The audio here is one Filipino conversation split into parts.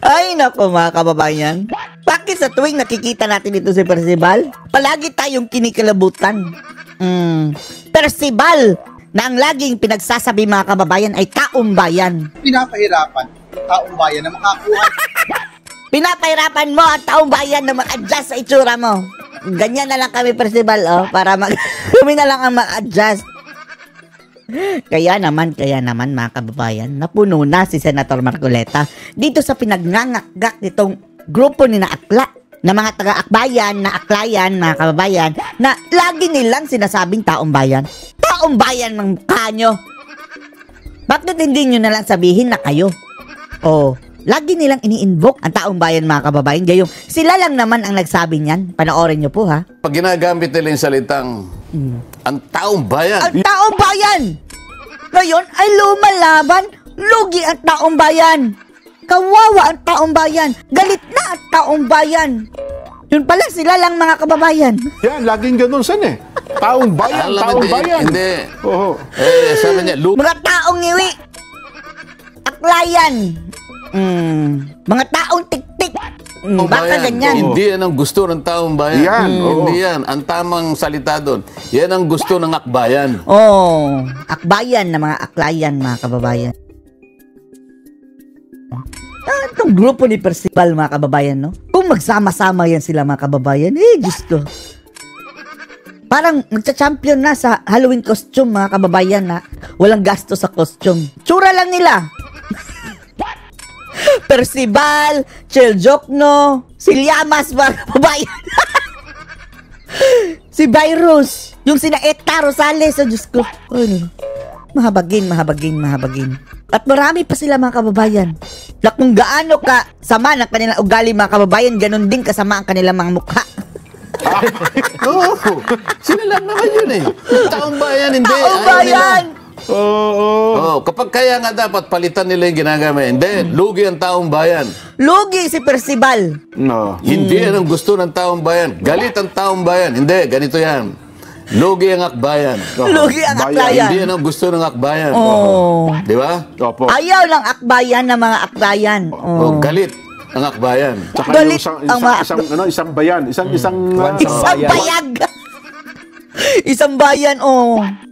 Ay, naku mga kababayan. Bakit sa tuwing nakikita natin ito si Percival, palagi tayong kinikilabutan? Percival, na ang laging pinagsasabi mga kababayan ay taong bayan. Pinapahirapan taong bayan na makakuha. Pinapahirapan mo ang taong bayan na mag-adjust sa itsura mo. Ganyan na lang kami, Percival, para kami na lang ang mag-adjust. Kaya naman mga kababayan, napuno na si Senator Marcoleta dito sa pinagnangakgak nitong grupo ni Naakla na mga taga-akbayan, na aklayan, mga kababayan, na lagi nilang sinasabing taong bayan. Taong bayan ng kanyo. Bakit hindi nyo na lang sabihin na kayo? Lagi nilang ini-invoke ang taong bayan mga kababayan. Gayong sila lang naman ang nagsabi niyan. Panoorin nyo po ha. Pag ginagamit nila yung salitang ang taong bayan. Ang taong bayan! Ngayon ay lumalaban. Lugi ang taong bayan. Kawawa ang taong bayan. Galit na ang taong bayan. Yun pala sila lang mga kababayan. Yan, laging ganun san eh. Taong bayan, taong bayan. Hindi. Sabi niya, mga taong ngiwi. Aklayan. Mga taong tik-tik. Baka ganyan. Hindi yan ang gusto ng taong bayan. Yan, hindi yan. Ang tamang salita doon. Yan ang gusto ng akbayan. Akbayan na mga aklayan mga kababayan. Itong grupo ni Percival mga kababayan, no? Kung magsama-sama yan sila mga kababayan, Diyos ko. Parang magcha-champion na sa Halloween costume mga kababayan na walang gasto sa costume. Tsura lang nila. Percival, Cheljokno, si Llamas mga kababayan. Si Virus, yung sina Eta Rosales, Diyos ko. Mahabagin. At marami pa sila mga kababayan. Na kung gaano ka sama ng kanilang ugali mga kababayan, ganun din kasama ang kanilang mga mukha. Sila lang naman yun eh. Taong bayan, hindi. Taong bayan! Kapag kaya nga dapat palitan nila yung ginagawa. Hindi, lugi ang taong bayan. Lugi si Percival. Hindi yan ang gusto ng taong bayan. Galit ang taong bayan. Hindi, ganito yan. Lugi ang akbayan. Lugi ang aklayan. Hindi yan ang gusto ng akbayan. Di ba? Ayaw ng akbayan ng mga aklayan. Galit ang akbayan. Galit ang mga isang bayan. Isang bayag. Isang bayan,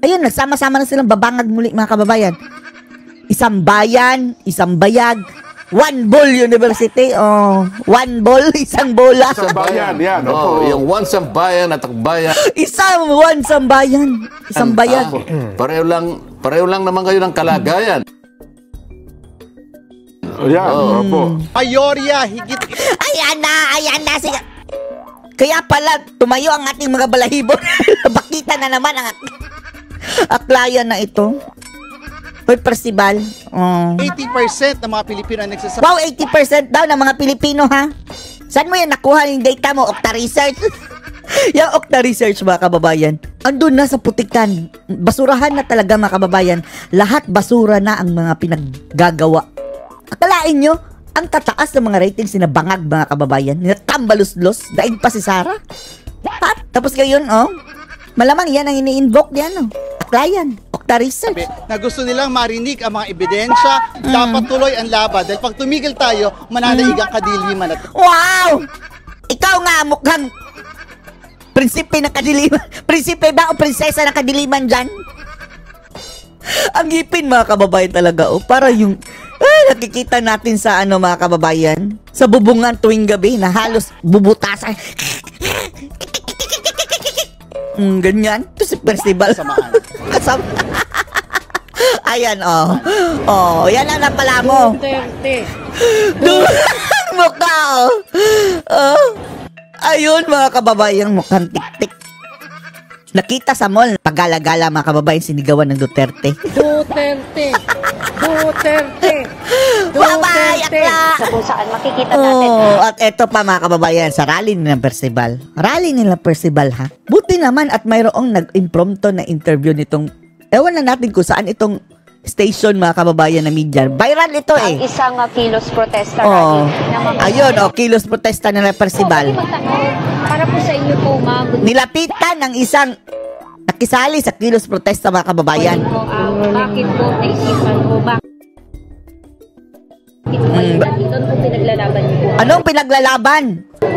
Ayun, nagsama-sama na silang babangag muli, mga kababayan. Isang bayan, isang bayag. One Ball University, one ball, isang bola. Isang bayan, yan. Yung one sambayan at akbayan. One sambayan, isang bayag. Pareho lang naman kayo ng kalagayan. Mayorya, higit. Ayan na. Kaya pala, tumayo ang ating mga balahibo. Bakita na naman ang aklayan na ito. Percival. 80% ng mga Pilipino ang nagsasabi. Wow, 80% daw ng mga Pilipino, ha? Saan mo yan nakuha yung data mo? Okta Research? Yung Okta Research, mga kababayan, andun na sa putikan. Basurahan na talaga, mga kababayan. Lahat basura na ang mga pinaggagawa. Akalain nyo, ang tataas ng mga ratings ni Bangag, mga kababayan. Tambaluslos, daig pa si Sarah. Tapos ngayon, malamang yan ang ini-invoke yan, Aklayan, Okta Research. Na gusto nilang marinig ang mga ebidensya, dapat tuloy ang laban. Dahil pag tumigil tayo, mananaig ang kadiliman. Wow! Ikaw nga mukhang prinsipe ng kadiliman. Prinsipe ba o prinsesa ng kadiliman dyan? Ang ngipin, mga kababayan talaga, para yung nakikita natin sa mga kababayan, sa bubungan tuwing gabi na halos bubutasan. Ganyan. Ito si Percival. Kasama. Ayan, yan ang napala mo. Mukha, ayun, mga kababayan, mukhang tik-tik. Nakita sa mall, pagala-gala, mga kababayan, sinigawan ng Duterte. Bye-bye, akla! Sa kung saan makikita natin. At eto pa, mga kababayan, sa rally nila Percival. Rally nila Percival, ha? Buti naman at mayroong nag-impromptu na interview nitong, ewan na natin kung saan itong station, mga kababayan na media. Viral ito Ang isang kilos protesta rally. Ayun, kilos protesta nila Percival. Para po sa inyo po, ma'am. Nilapitan ng isang nakisali sa kilos protesta, mga kababayan. Bakit po naisipan mo ba? Ito pinaglalaban niyo po? Anong pinaglalaban?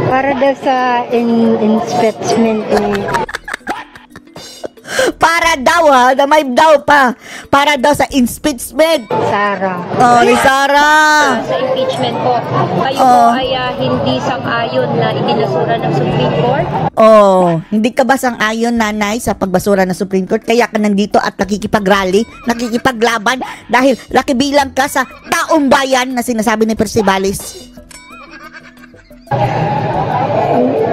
Para daw sa inspection Para daw ha, may daw pa. Para daw sa impeachment. Sara. Oh, ni Sarah. Sa impeachment po, kayo Oo. po ay hindi sang-ayon na ibinasura ng Supreme Court? Oh, hindi ka ba sang-ayon, nanay, sa pagbasura ng Supreme Court? Kaya ka nandito at nakikipag-rally, nakikipaglaban dahil nakibilang ka sa taong bayan na sinasabi ni Percivalis.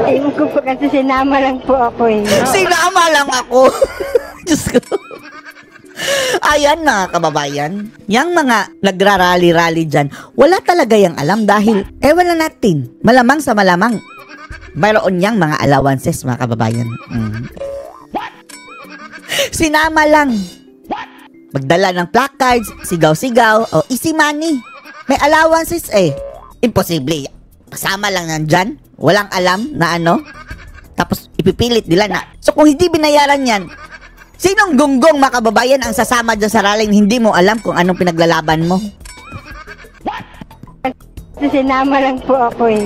Ewan ko po kasi sinama lang po ako eh. Sinama lang ako. Diyos ko. Ayan mga kababayan, yung mga nagrarally-rally dyan, wala talaga yung alam dahil, ewan na natin, malamang sa malamang, mayroon yang mga allowances mga kababayan. Sinama lang. Magdala ng placards, sigaw-sigaw, o easy money. May allowances eh. Imposible. Kasama lang nandyan, walang alam na ano. Tapos ipipilit nila na. So kung hindi binayaran yan, sinong gunggong mga kababayan ang sasama dyan sa rally hindi mo alam kung anong pinaglalaban mo? Kasi sinama lang po ako eh.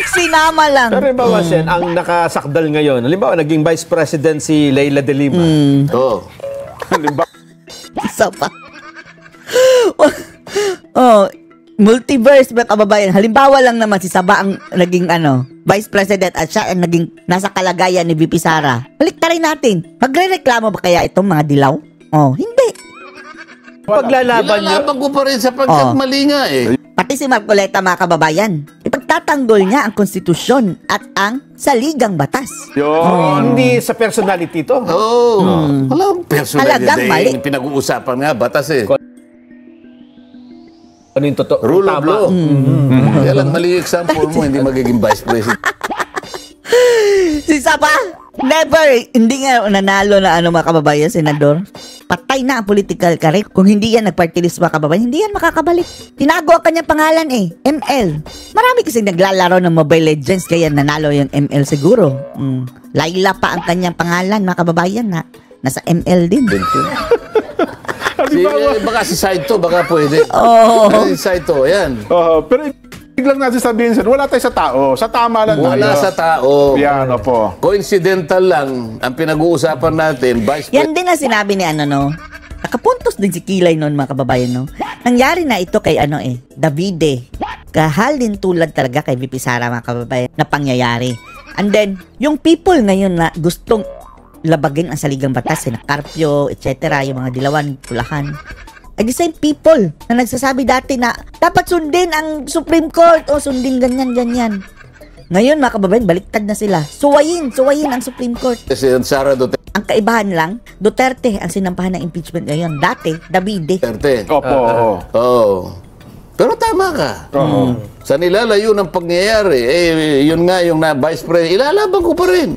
Sinama lang. Pero halimbawa, Sen, ang nakasakdal ngayon, halimbawa, naging Vice President si Leila de Lima. Oo. Halimbawa, Isa pa. Oh, multiverse mga kababayan. Halimbawa lang naman si Saba ang naging Vice President at siya ang naging nasa kalagayan ni VP Sara. Baliktarin natin. Magre-reklamo ba kaya itong mga dilaw? Oh, hindi. paglalaban niyo, Ilalaban ko pa rin sapagkat Oo. mali nga eh. Pati si Marcoleta mga kababayan. Ipagtatanggol niya ang konstitusyon at ang saligang batas. yun, hindi sa personality to. Oo. Walang personality. Talagang mali. Yung pinag-uusapan nga, batas eh. Ano yung totoo? Rule of Tama. law. Kaya lang mali yung example mo, hindi magiging vice president. Si Saba, never, hindi nga nanalo na mga kababayan, senador. Patay na ang political career. Kung hindi yan nag-party list mga kababayan, hindi yan makakabalik. Tinago ang kanyang pangalan eh, ML. Marami kasi naglalaro ng Mobile Legends, kaya nanalo yung ML siguro. Laila pa ang kanyang pangalan mga kababayan na nasa ML din. Baka si Saito, baka pwede. Oo. Si Saito, yan. Pero biglang natin sabihin, Sen, wala tayo sa tao. Sa tama lang tayo. Wala sa tao. Yan, opo. Coincidental lang ang pinag-uusapan natin, vice Yan din ang sinabi ni nakapuntos din si Kilay noon mga kababayan, no? Nangyari na ito kay Davide. Kahal din tulad talaga kay VP Sara mga kababayan na pangyayari. And then, yung people ngayon na gustong labagin ang saligang batas, na Carpio, etc., yung mga dilawan, pulahan, ay the same people na nagsasabi dati na dapat sundin ang Supreme Court o sundin ganyan. Ngayon mga kababayan, baliktad na sila. Suwayin ang Supreme Court. President Sara Duterte. Ang kaibahan lang, Duterte ang sinampahan ng impeachment ngayon. Dati, Davide. Opo, Oo. Pero tama ka. Sa nilalayo ng pangyayari, yun nga yung na vice president, ilalaban ko pa rin.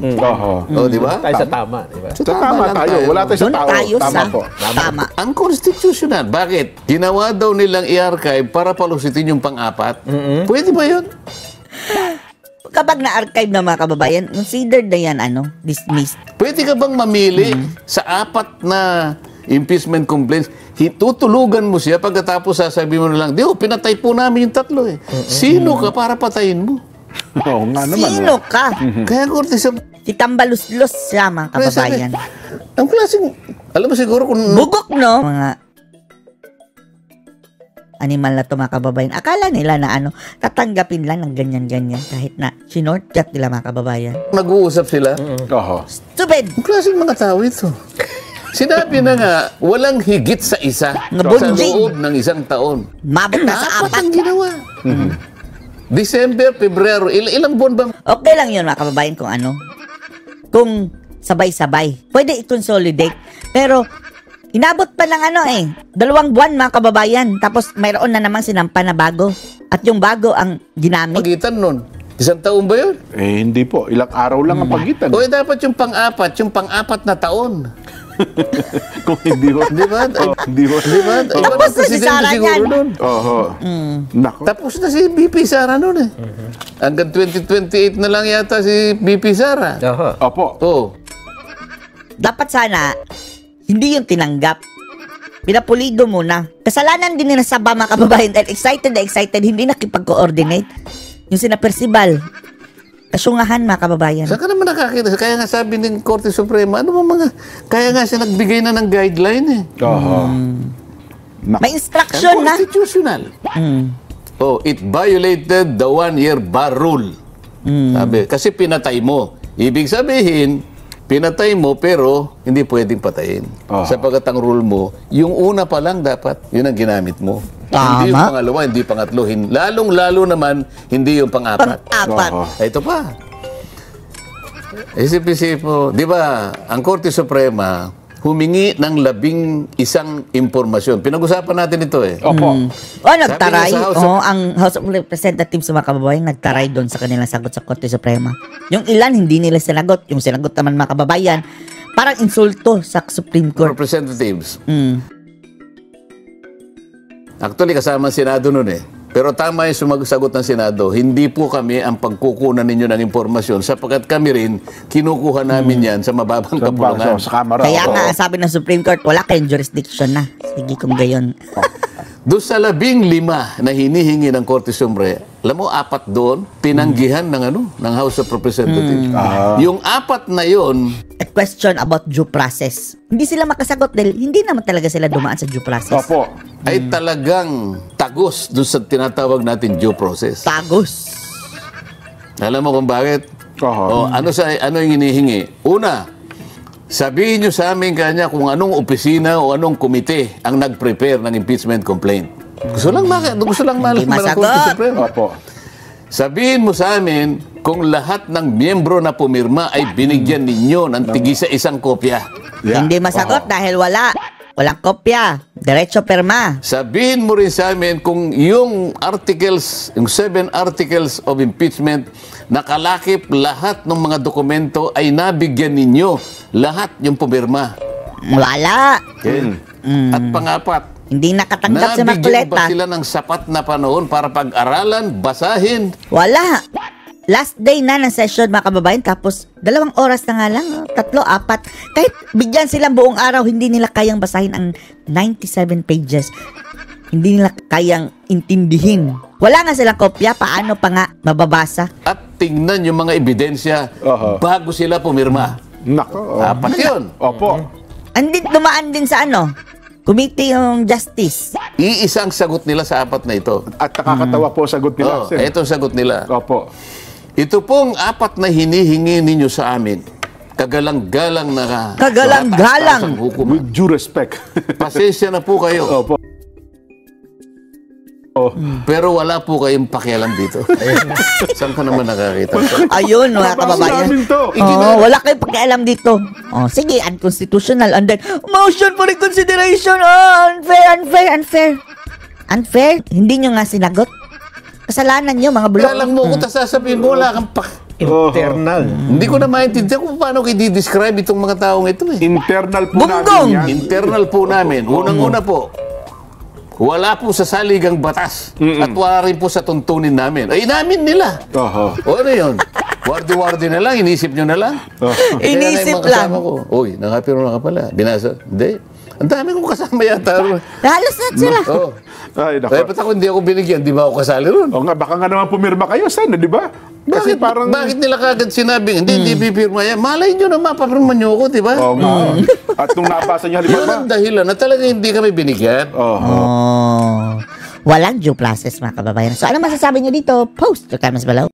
Di ba? tayo sa tama. Diba? Sa Tama lang tayo. Wala tayo sa Doon tao. tayo Tama sa po. tama. Ang constitutional, bakit? Ginawa daw nilang i-archive para palusitin yung pang-apat. Pwede ba yun? Kapag na-archive na mga kababayan, considered na yan, dismissed. Pwede ka bang mamili sa apat na impeachment complaints, tutulugan mo siya pagkatapos sasabihin mo na lang, pinatay po namin yung tatlo eh. Sino ka para patayin mo? Oo nga naman. Sino ka? Kaya korte sa Si Tambaluslos siya mga kababayan. ang klaseng, alam mo siguro kung Bugok, no? Mga animal na to mga kababayan. Akala nila na tatanggapin lang ng ganyan-ganyan kahit na sinortjat nila mga kababayan. nag-uusap sila, Stupid! ang klaseng mga tao ito. Sinabi na nga, walang higit sa isa sa Nabunjing. loob ng isang taon. Mabot na sa Apat apat. ang ginawa. December, Pebrero, ilang buwan ba? Okay lang yun mga kababayan kung sabay-sabay. Pwede i-consolidate. Pero inabot pa ng 2 buwan mga kababayan. Tapos mayroon na namang sinampa na bago. At yung bago ang ginamit. Pagitan nun. Isang taon ba yun? Hindi po. Ilang araw lang ang pagitan. O dapat yung pang-apat na taon. Kung hindi ho. Di ba? Hindi ho. Di ba? Tapos na si Sara yan. Nako. Tapos na si BP Sara nun eh. Hanggang 2028 na lang yata si BP Sara. Opo. Oo. Dapat sana, hindi yung tinanggap. Pinapulido muna. Kasalanan din nila Saba, mga kababayan, dahil excited na excited, hindi nakipag-coordinate. Yung sina Percival, kasyungahan, mga kababayan. Saan ka naman nakakita? Kaya nga sabi ng Korte Suprema, ano ba mga... Kaya nga siya nagbigay na ng guideline eh. May instruction na. Constitutional. Oh, it violated the 1-year bar rule. Sabi, kasi pinatay mo. Ibig sabihin, pinatay mo pero hindi pwedeng patayin. Sapagkat ang rule mo, yung una pa lang dapat, yun ang ginamit mo. Tama. Hindi yung pangalawa, hindi pangatlo. Lalong-lalo naman, hindi yung pang-apat. Pang-apat. Ito pa. Isip-isip mo, di ba, ang Korte Suprema, humingi ng 11 impormasyon. Pinag-usapan natin ito eh. Nagtaray. Sabi niya sa Ang House of Representatives, mga kababayan, nagtaray doon sa kanilang sagot sa Korte Suprema. Yung ilan, hindi nila sinagot. Yung sinagot naman, mga kababayan, parang insulto sa Supreme Court. Representatives. Actually, kasama ang Senado nun eh. Pero tama yung sumagot ng Senado, hindi po kami ang pagkukunan ninyo ng impormasyon sapagkat kami rin kinukuha namin yan sa mababang kapulungan. Sa kamera. Kaya nga, sabi ng Supreme Court, wala kayong jurisdiction na. Sige kung gayon. Doon sa 15 na hinihingi ng Korte Suprema, alam mo, 4 doon, pinanggihan ng House of Representatives. Yung 4 na yon, A question about due process. Hindi sila makasagot dahil hindi naman talaga sila dumaan sa due process. ay talagang tagos doon sa tinatawag natin due process. Tagos. Alam mo kung bakit? Ano yung hinihingi? Una, sabihin nyo sa amin kanya kung anong opisina o anong komite ang nag-prepare ng impeachment complaint. Gusto lang malaman ng Korte Suprema. Sabihin mo sa amin kung lahat ng miyembro na pumirma ay binigyan ninyo ng tigisa isang kopya. Hindi masagot dahil walang kopya. Diretso perma. Sabihin mo rin sa amin kung yung articles, yung 7 articles of impeachment, nakalakip lahat ng mga dokumento ay nabigyan ninyo. Lahat yung pumirma. Wala. At pangapat, Hindi nakatanggap si nabigyan Marcoleta. ba sila ng sapat na panahon para pag-aralan, basahin? Wala. Last day na ng session, mga kababayan, tapos 2 oras na nga lang, 3, 4. Kahit bigyan silang buong araw, hindi nila kayang basahin ang 97 pages. Hindi nila kayang intindihin. Wala nga silang kopya, paano pa nga mababasa? At tingnan yung mga ebidensya bago sila pumirma. Nako. 4 yun. Dumaan din sa Committee on Justice. Iisang sagot nila sa 4 na ito. At nakakatawa po sagot nila. Ito sagot nila. Ito pong 4 na hinihingi ninyo sa amin, kagalang-galang na Kagalang-galang. hukuman. With due respect. Pasensya na po kayo. Pero wala po kayong pakialam dito. Saan ka naman nakakita? Ayun, mga kababayan. Wala kayong pakialam dito. Sige, unconstitutional. And then, motion for reconsideration. Unfair. Unfair? Hindi nyo nga sinagot. Kasalanan nyo, mga bulok. Kaya lang mo kung sasabihin mo, wala kang Internal. Hindi ko na maintindihan kung paano kayo di-describe itong mga taong ito eh. Internal po Bunggong! namin yan. Internal po namin. Unang-una po, wala po sa saligang batas at wala rin po sa tuntunin namin. Ay, inamin nila. O ano yun? Wardi-wardi na lang, inisip nyo na lang. Inisip lang. Ko, uy, nakapiro na ka pala. Binasa. Hindi. Ang dami kong kasama yata. Halos na sila. Ay, nako. Ba't ako hindi ako binigyan? Di ba ako kasali ron? O nga, baka nga naman pumirma kayo, sana, di ba? Kasi Bakit nila kagad sinabing, hindi pipirma yan? Malay nyo na mapapirma nyo ako, di ba? Oo nga. At nung nabasa niya, Yun ang dahilan na talaga hindi kami binigyan. Walang due process, mga kababayan. So, ano masasabi nyo dito? Post your comments below.